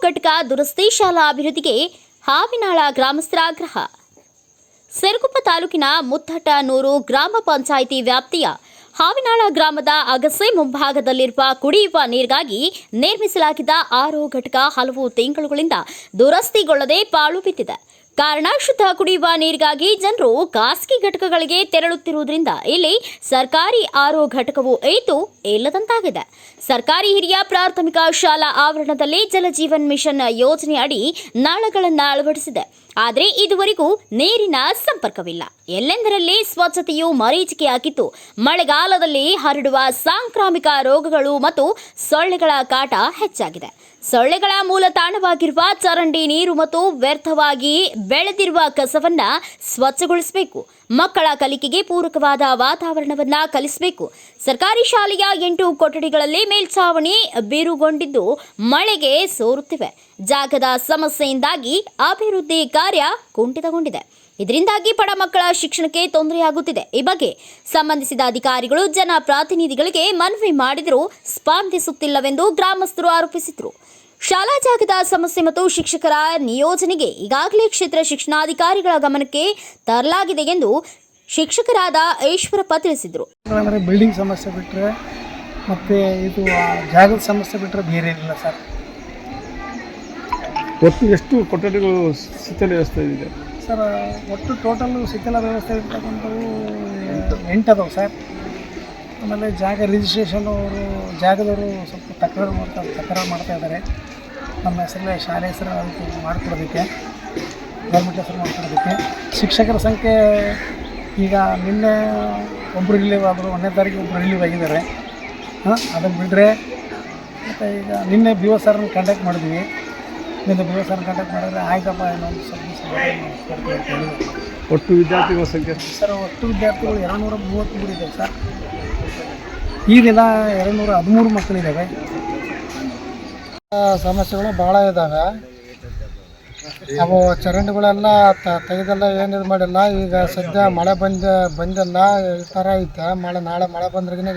ಘಟಕ ದುರಸ್ತಿ ಶಾಲಾ ಅಭಿವೃದ್ಧಿಗೆ ಹಾವಿನಾಳ ಗ್ರಾಮಸ್ಥರ ಆಗ್ರಹ. ಸಿರುಗುಪ್ಪ ತಾಲೂಕಿನ ಮುತ್ತಹಟ್ಟನೂರು ಗ್ರಾಮ ಪಂಚಾಯಿತಿ ವ್ಯಾಪ್ತಿಯ ಹಾವಿನಾಳ ಗ್ರಾಮದ ಅಗಸೆ ಮುಂಭಾಗದಲ್ಲಿರುವ ಕುಡಿಯುವ ನೀರಿಗಾಗಿ ನಿರ್ಮಿಸಲಾಗಿದ್ದ ಆರೋ ಘಟಕ ಹಲವು ತಿಂಗಳುಗಳಿಂದ ದುರಸ್ತಿಗೊಳ್ಳದೆ ಪಾಳು ಬಿದ್ದಿದೆ. ಕಾರಣ ಶುದ್ಧ ಕುಡಿಯುವ ನೀರಿಗಾಗಿ ಜನರು ಖಾಸಗಿ ಘಟಕಗಳಿಗೆ ತೆರಳುತ್ತಿರುವುದರಿಂದ ಇಲ್ಲಿ ಸರ್ಕಾರಿ ಆರೋ ಘಟಕವು ಇಲ್ಲದಂತಾಗಿದೆ. ಸರ್ಕಾರಿ ಹಿರಿಯ ಪ್ರಾಥಮಿಕ ಶಾಲಾ ಆವರಣದಲ್ಲಿ ಜಲಜೀವನ್ ಮಿಷನ್ ಯೋಜನೆ ಅಡಿ ನಳಗಳನ್ನು ಅಳವಡಿಸಿದೆ. ಆದರೆ ಇದುವರೆಗೂ ನೀರಿನ ಸಂಪರ್ಕವಿಲ್ಲ. ಎಲ್ಲೆಂದರಲ್ಲಿ ಸ್ವಚ್ಛತೆಯು ಮರೀಚಿಕೆಯಾಗಿದ್ದು, ಮಳೆಗಾಲದಲ್ಲಿ ಹರಡುವ ಸಾಂಕ್ರಾಮಿಕ ರೋಗಗಳು ಮತ್ತು ಸೊಳ್ಳೆಗಳ ಕಾಟ ಹೆಚ್ಚಾಗಿದೆ. ಸೊಳ್ಳೆಗಳ ಮೂಲ ತಾಣವಾಗಿರುವ ಚರಂಡಿ ನೀರು ಮತ್ತು ವ್ಯರ್ಥವಾಗಿ ಬೆಳೆದಿರುವ ಕಸವನ್ನ ಸ್ವಚ್ಛಗೊಳಿಸಬೇಕು. ಮಕ್ಕಳ ಕಲಿಕೆಗೆ ಪೂರಕವಾದ ವಾತಾವರಣವನ್ನ ಕಲಿಸಬೇಕು. ಸರ್ಕಾರಿ ಶಾಲೆಯ 8 ಕೊಠಡಿಗಳಲ್ಲಿ ಮೇಲ್ಛಾವಣಿ ಬಿರುಗೊಂಡಿದ್ದು ಮಳೆಗೆ ಸೋರುತ್ತಿವೆ. ಜಾಗದ ಸಮಸ್ಯೆಯಿಂದಾಗಿ ಅಭಿವೃದ್ಧಿ ಕಾರ್ಯ ಕುಂಠಿತಗೊಂಡಿದೆ. ಇದರಿಂದಾಗಿ ಬಡ ಮಕ್ಕಳ ಶಿಕ್ಷಣಕ್ಕೆ ತೊಂದರೆಯಾಗುತ್ತಿದೆ. ಈ ಬಗ್ಗೆ ಸಂಬಂಧಿಸಿದ ಅಧಿಕಾರಿಗಳು ಜನಪ್ರತಿನಿಧಿಗಳಿಗೆ ಮನವಿ ಮಾಡಿದರೂ ಸ್ಪಂದಿಸುತ್ತಿಲ್ಲವೆಂದು ಗ್ರಾಮಸ್ಥರು ಆರೋಪಿಸಿದರು. ಶಾಲಾ ಜಾಗದ ಸಮಸ್ಯೆ ಮತ್ತು ಶಿಕ್ಷಕರ ನಿಯೋಜನೆಗೆ ಈಗಾಗಲೇ ಕ್ಷೇತ್ರ ಶಿಕ್ಷಣಾಧಿಕಾರಿಗಳ ಗಮನಕ್ಕೆ ತರಲಾಗಿದೆ ಎಂದು ಶಿಕ್ಷಕರಾದ ಈಶ್ವರಪ್ಪ ತಿಳಿಸಿದರು. ಬಿಲ್ಡಿಂಗ್ ಸಮಸ್ಯೆ ಬಿಟ್ಟರೆ ಮತ್ತು ಇದು ಜಾಗದ ಸಮಸ್ಯೆ ಬಿಟ್ಟರೆ ಬೇರೆ ಇಲ್ಲ ಸರ್. ಒಟ್ಟು ಎಷ್ಟು ಕೊಠಡಿಗಳು ಶಿಥಿಲ ವ್ಯವಸ್ಥೆ ಇದೆ ಸರ್? ಒಟ್ಟು ಟೋಟಲ್ ಶಿಥಿಲ ವ್ಯವಸ್ಥೆ ಇರ್ತಕ್ಕಂಥವು 8 ಅದಾವೆ ಸರ್. ಆಮೇಲೆ ಜಾಗ ರಿಜಿಸ್ಟ್ರೇಷನ್ ಅವರು ಜಾಗದವರು ಸ್ವಲ್ಪ ತಕರಾರು ಮಾಡ್ತಾ ಇದ್ದಾರೆ. ನಮ್ಮ ಹೆಸರಲ್ಲೇ ಶಾಲೆ ಹೆಸರು ಮಾಡಿಕೊಡೋದಕ್ಕೆ, ಗೌರ್ಮೆಂಟ್ ಹೆಸರು ಮಾಡಿಕೊಡೋದಕ್ಕೆ. ಶಿಕ್ಷಕರ ಸಂಖ್ಯೆ ಈಗ ನಿನ್ನೆ ಒಬ್ಬರು ರಿಲೀವ್ ಆದರು, 1ನೇ ತಾರೀಕು ಒಬ್ಬರು ರಿಲೀವ್ ಆಗಿದ್ದಾರೆ. ಅದನ್ನು ಬಿಟ್ಟರೆ ಮತ್ತು ಈಗ ನಿನ್ನೆ ಬಿ ಒ ಸರ್ನ ಕಾಂಟ್ಯಾಕ್ಟ್ ಮಾಡಿದ್ವಿ. ನಿನ್ನೆ ಬಿ ಒ ಸರ್ನ ಕಾಂಟ್ಯಾಕ್ಟ್ ಮಾಡಿದ್ರೆ ಆಯ್ತಪ್ಪ ಇನ್ನೊಂದು ಸ್ವಲ್ಪ ಒಟ್ಟು ವಿದ್ಯಾರ್ಥಿಗಳ ಸಂಖ್ಯೆ ಸರ್? ಒಟ್ಟು ವಿದ್ಯಾರ್ಥಿಗಳು 233 ಇದ್ದಾವೆ ಸರ್. ಈ ದಿನ 213 ಮಕ್ಕಳಿದ್ದಾವೆ. ಸಮಸ್ಯೆಗಳು ಭಾಳ ಇದ್ದಾವೆ. ಅವು ಚರಂಡಿಗಳೆಲ್ಲ ತೆಗೆದೆಲ್ಲ ಏನು ಇದು ಮಾಡಿಲ್ಲ. ಈಗ ಸದ್ಯ ಮಳೆ ಬಂದಿಲ್ಲ, ಈ ಥರ ಐತೆ. ನಾಳೆ ಮಳೆ ಬಂದ್ರಿಗಿನ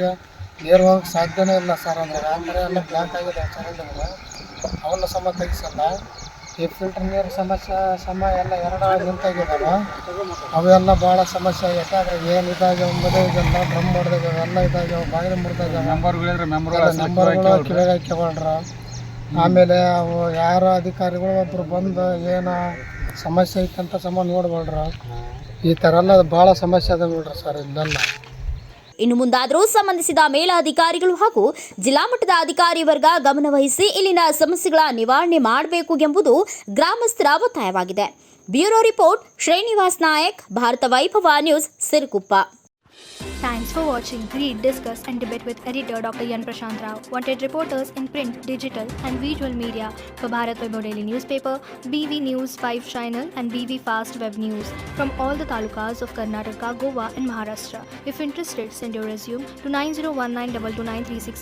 ನೀರು ಹೋಗೋಕ್ಕೆ ಸಾಧ್ಯನೇ ಇಲ್ಲ ಸರ್. ಅಂದರೆ ಆ ಥರ ಎಲ್ಲ ಬ್ಲಾಕ್ ಆಗಿದೆ ಚರಂಡಿಗಳು. ಅವನ್ನ ಸಮ ತೆಗಿಸಲ್ಲ. ಈ ಫಿಲ್ಟರ್ ನೀರು ಸಮಯ ಎಲ್ಲ 2 ನಿಂತಾಗಿದ್ದಾವೆ. ಅವೆಲ್ಲ ಭಾಳ ಸಮಸ್ಯೆ ಆಗೈತೆ. ಆದರೆ ಏನು ಇದಾಗೆ ಒಂಬದೇ ಇದೆಲ್ಲ ಡ್ರಮ್ ಹೊಡೆದಾಗ ಎಲ್ಲ ಇದಾಗ್ಯಾವ, ಬಾಗಿಲು ಮುರಿದಾಗ ನಂಬರ್ಗಳು ಕಿವಿಗೆ ಹಾಕ್ಯಕೊಳ್ರ. ಆಮೇಲೆ ಅವು ಯಾರೋ ಅಧಿಕಾರಿಗಳು ಒಬ್ಬರು ಬಂದು ಏನೋ ಸಮಸ್ಯೆ ಐತಂತ ನೋಡ್ಕೊಳ್ರ. ಈ ಥರ ಎಲ್ಲ ಭಾಳ ಸಮಸ್ಯೆ ಅದ ನೋಡ್ರಿ ಸರ್ ಇಲ್ಲೆಲ್ಲ. ಇನ್ನು ಮುಂದಾದರೂ ಸಂಬಂಧಿಸಿದ ಮೇಲಾಧಿಕಾರಿಗಳು ಹಾಗೂ ಜಿಲ್ಲಾ ಮಟ್ಟದ ಅಧಿಕಾರಿ ವರ್ಗ ಗಮನವಹಿಸಿ ಇಲ್ಲಿನ ಸಮಸ್ಯೆಗಳ ನಿವಾರಣೆ ಮಾಡಬೇಕು ಎಂಬುದು ಗ್ರಾಮಸ್ಥರ ಒತ್ತಾಯವಾಗಿದೆ. ಬ್ಯೂರೋ ರಿಪೋರ್ಟ್ ಶ್ರೀನಿವಾಸ್ ನಾಯಕ್, ಭಾರತ ವೈಭವ news, Siruguppa. Thanks for watching. Read, discuss and debate with editor Dr. Yan Prashant Rao. Wanted reporters in print, digital and visual media for Bharat Vaibhav Daily Newspaper, BV News 5 Channel and BV Fast Web News from all the talukas of Karnataka, Goa and Maharashtra. If interested, send your resume to 9019229369.